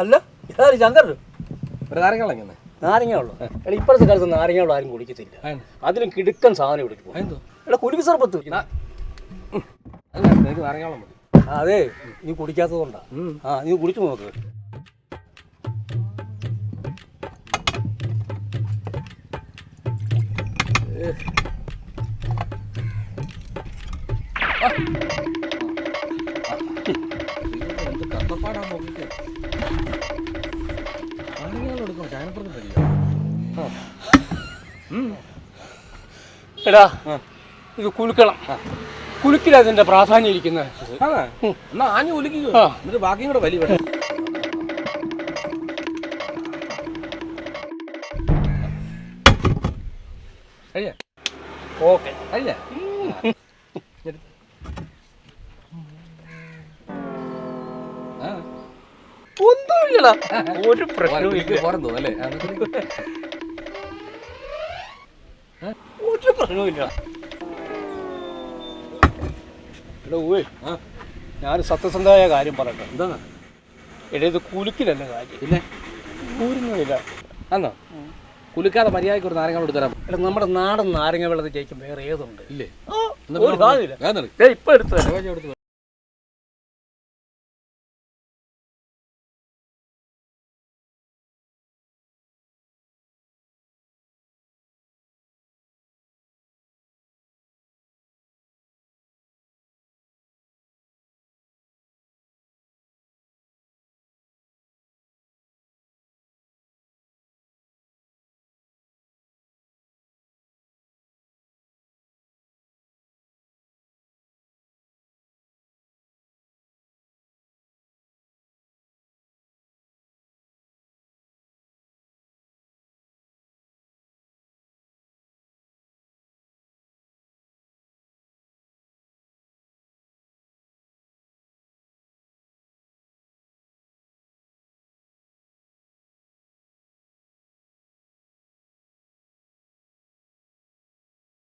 അല്ല ഇതാര് ശങ്കർ ഒരു നാരങ്ങ നാരങ്ങ ഉള്ളു. എടാ ഇപ്പോഴത്തെ കാലത്ത് നാരങ്ങ ഉള്ള ആരും കുടിക്കത്തില്ല. അതിനും കിടുക്കൻ സാധനം എടുക്കും. എടാ കുലുക്കി സർബത്ത്. എനിക്ക് നാരങ്ങ മതി. അതെ നീ കുടിക്കാത്തത് കൊണ്ടാ. നീ കുടിച്ചു നോക്ക്. കഷ്ടപ്പാടാ നോക്കിട്ട് എടുക്കണം. ചായനപ്പുറത്ത് കഴിയും. എടാ ഇത് കുലുക്കണം. കുലുക്കിൽ അതിന്റെ പ്രാധാന്യം ഇരിക്കുന്നത്. എന്നാ ആഞ്ഞു കുലുക്കിക്കോ. എന്നിട്ട് ബാക്കിയും കൂടെ വലിയ കഴിയാ. ഓക്കെ കഴിയാ. ഒന്നുമില്ല. ഒരു പ്രശ്നവും പോരം തോന്നല്ലേ? ഒരു പ്രശ്നവുമില്ല. ഞാൻ സത്യസന്ധമായ കാര്യം പറയട്ടെ. എന്താണ്? എടാ ഇത് കുലുക്കിലല്ല കാര്യം. പിന്നെ ഊരുന്നില്ല. ആന്നോ? കുലുക്കാതെ മര്യാദയ്ക്ക് ഒരു നാരങ്ങ എടുത്ത് തരാം. എടാ നമ്മുടെ നാടൻ നാരങ്ങ വെള്ളത്തിൽ ജയിക്കും വേറെ ഏതുണ്ട്? ഇല്ലേ? ഒരു കാര്യമില്ല. ഇപ്പൊ എടുത്തു